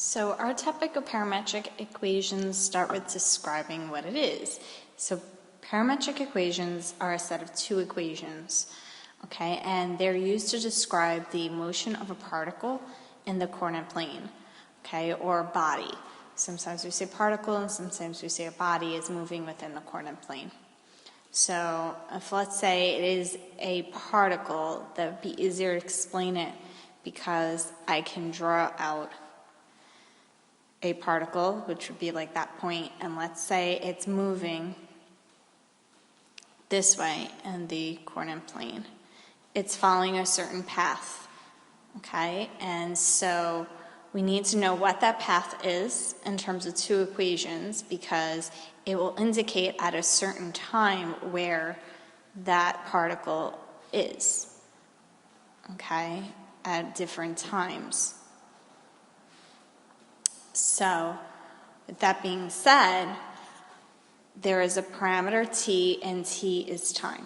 So our topic of parametric equations start with describing what it is. So parametric equations are a set of two equations, okay, and they're used to describe the motion of a particle in the coordinate plane, okay, or body. Sometimes we say particle and sometimes we say a body is moving within the coordinate plane. So if let's say it is a particle, that would be easier to explain it because I can draw out a particle, which would be like that point, and let's say it's moving this way in the coordinate plane. It's following a certain path, okay? And so we need to know what that path is in terms of two equations because it will indicate at a certain time where that particle is, okay, at different times. So, with that being said, there is a parameter t, and t is time.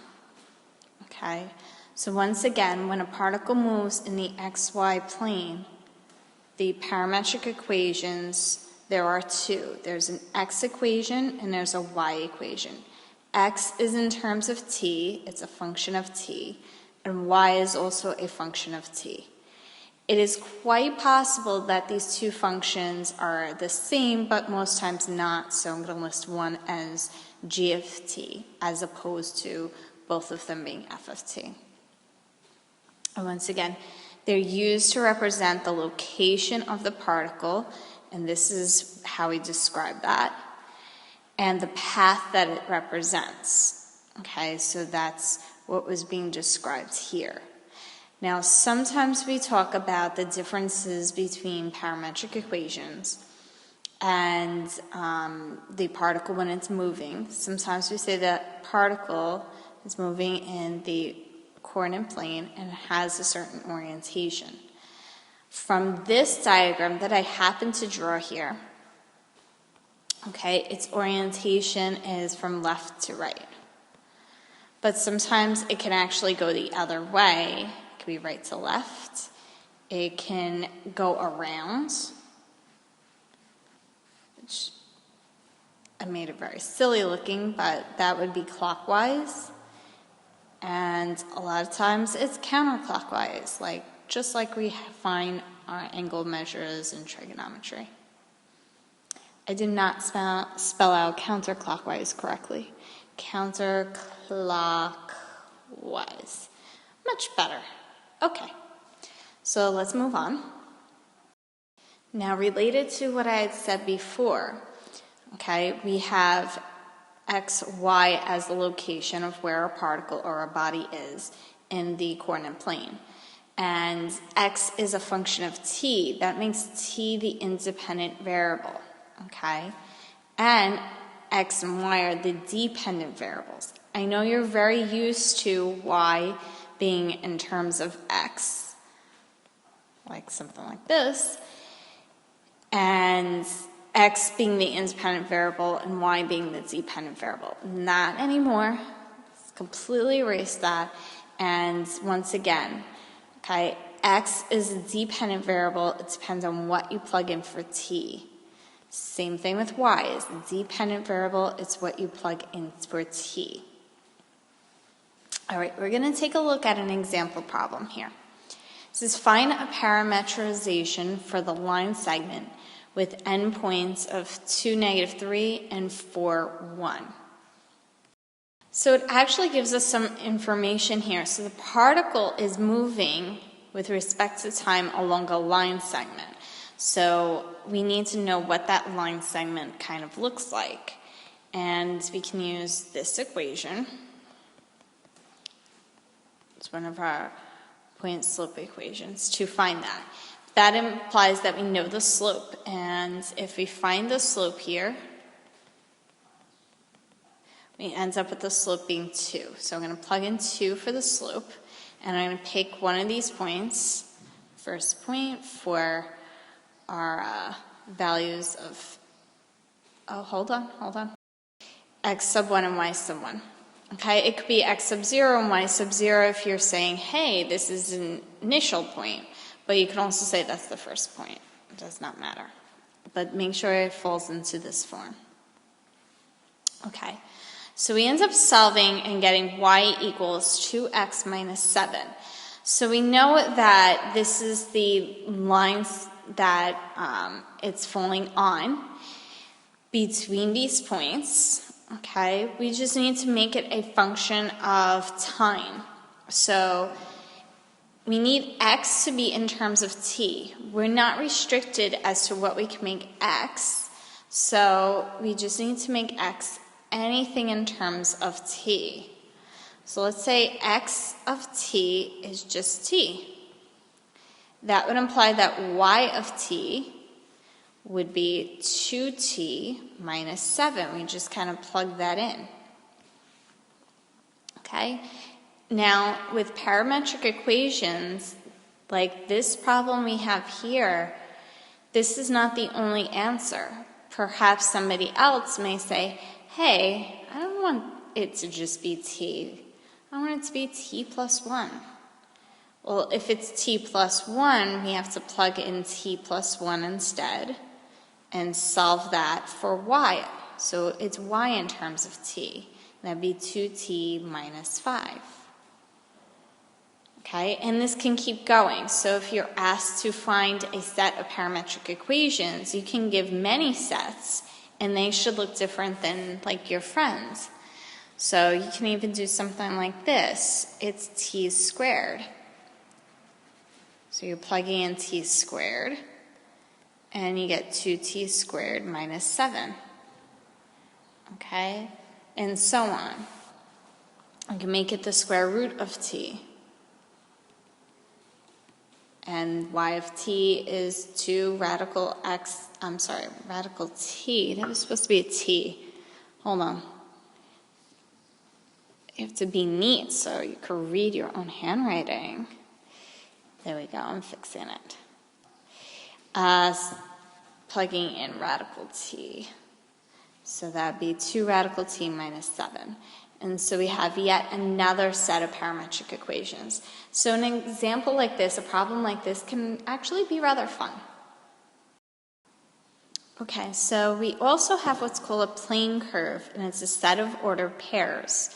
Okay? So once again, when a particle moves in the xy plane, the parametric equations, there are two. There's an x equation and there's a y equation. X is in terms of t, it's a function of t, and y is also a function of t. It is quite possible that these two functions are the same, but most times not, so I'm going to list one as g of t, as opposed to both of them being f of t. And once again, they're used to represent the location of the particle, and this is how we describe that, and the path that it represents. Okay, so that's what was being described here. Now, sometimes we talk about the differences between parametric equations and the particle when it's moving. Sometimes we say that particle is moving in the coordinate plane and has a certain orientation. From this diagram that I happen to draw here, okay, its orientation is from left to right. But sometimes it can actually go the other way. It can be right to left. It can go around, which I made it very silly looking, but that would be clockwise. And a lot of times it's counterclockwise, just like we find our angle measures in trigonometry. I did not spell out counterclockwise correctly. Counterclockwise. Much better. Okay, so let's move on. Now, related to what I had said before, okay, we have x, y as the location of where a particle or a body is in the coordinate plane. And x is a function of t. That makes t the independent variable, okay? And x and y are the dependent variables. I know you're very used to y being in terms of x, like something like this, and x being the independent variable and y being the dependent variable. Not anymore. Let's completely erase that. And once again, okay, x is a dependent variable. It depends on what you plug in for t. Same thing with y. It's a dependent variable. It's what you plug in for t. All right, we're going to take a look at an example problem here. This is find a parametrization for the line segment with endpoints of 2, -3, and 4, 1. So it actually gives us some information here. So the particle is moving with respect to time along a line segment. So we need to know what that line segment kind of looks like. And we can use this equation. It's one of our point-slope equations to find that. That implies that we know the slope, and if we find the slope here, we end up with the slope being 2. So I'm going to plug in 2 for the slope, and I'm going to pick one of these points, first point, for our values of, hold on, x sub 1 and y sub 1. Okay, it could be x sub 0 and y sub 0 if you're saying, hey, this is an initial point. But you can also say that's the first point. It does not matter. but make sure it falls into this form. Okay, so we end up solving and getting y equals 2x minus 7. So we know that this is the lines that it's falling on between these points. Okay, we just need to make it a function of time. So we need x to be in terms of t. We're not restricted as to what we can make x, so we just need to make x anything in terms of t. So let's say x of t is just t. That would imply that y of t would be 2t minus 7. We just kind of plug that in. Okay? Now, with parametric equations, like this problem we have here, this is not the only answer. Perhaps somebody else may say, hey, I don't want it to just be t. I want it to be t plus 1. Well, if it's t plus 1, we have to plug in t plus 1 instead and solve that for y. So it's y in terms of t. That'd be 2t minus 5. Okay, and this can keep going. So if you're asked to find a set of parametric equations, you can give many sets, and they should look different than like your friends. So you can even do something like this. It's t squared. So you're plugging in t squared, and you get 2t squared minus 7. Okay, and so on. You can make it the square root of t. And y of t is 2 radical radical t. That was supposed to be a t. Hold on. You have to be neat so you can read your own handwriting. There we go, I'm fixing it. Plugging in radical t. So that would be 2 radical t minus 7. And so we have yet another set of parametric equations. So an example like this, a problem like this, can actually be rather fun. Okay, so we also have what's called a plane curve, and it's a set of ordered pairs.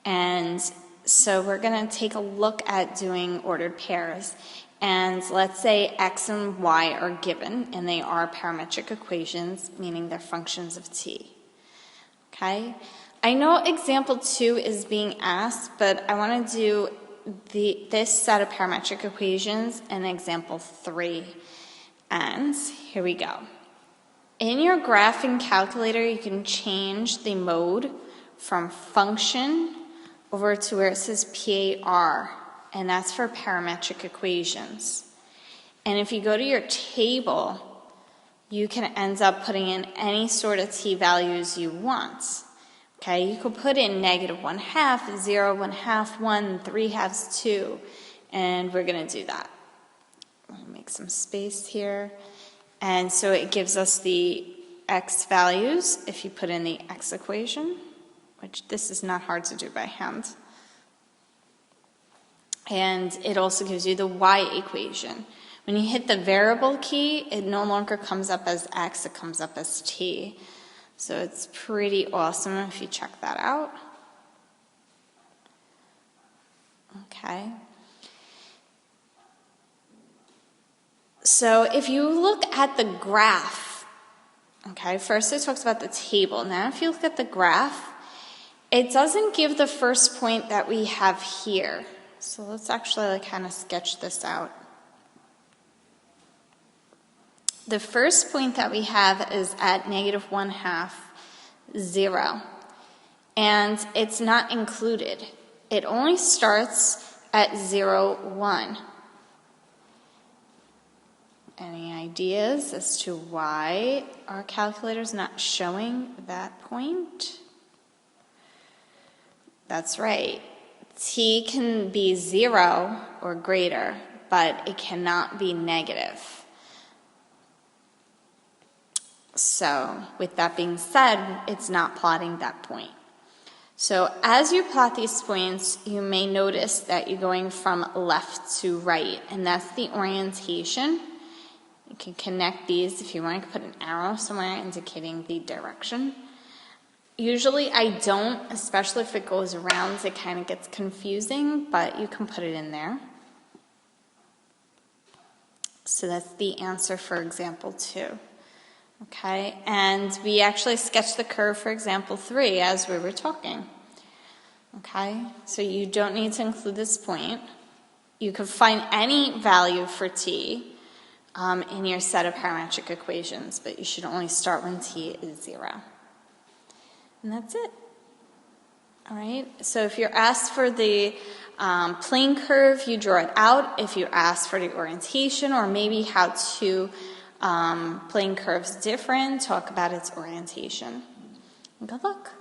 And so we're going to take a look at doing ordered pairs. And let's say x and y are given, and they are parametric equations, meaning they're functions of t. Okay? I know example 2 is being asked, but I want to do this set of parametric equations in example 3. And here we go. In your graphing calculator, you can change the mode from function over to where it says PAR, and that's for parametric equations. And if you go to your table, you can end up putting in any sort of t values you want. Okay, you could put in -1/2, 0, 1/2, 1, 3/2, 2, and we're going to do that. I'll make some space here. And so it gives us the x values if you put in the x equation, which this is not hard to do by hand. And it also gives you the y equation. When you hit the variable key, it no longer comes up as x, it comes up as t. So it's pretty awesome if you check that out. Okay. So if you look at the graph, okay, first it talks about the table. Now if you look at the graph, it doesn't give the first point that we have here. So let's actually kind of sketch this out. The first point that we have is at -1/2, 0. And it's not included. It only starts at 0, 1. Any ideas as to why our calculator is not showing that point? That's right. T can be 0 or greater, but it cannot be negative. So, with that being said, it's not plotting that point. So, as you plot these points, you may notice that you're going from left to right, and that's the orientation. You can connect these if you want to put an arrow somewhere indicating the direction. Usually I don't, especially if it goes around, it kind of gets confusing, but you can put it in there. So that's the answer for example 2. Okay, and we actually sketched the curve for example 3 as we were talking. Okay, so you don't need to include this point. You could find any value for t in your set of parametric equations, but you should only start when t is 0. And that's it. All right, so if you're asked for the plane curve, you draw it out. If you're asked for the orientation or maybe how to plane curves different, talk about its orientation. Good luck.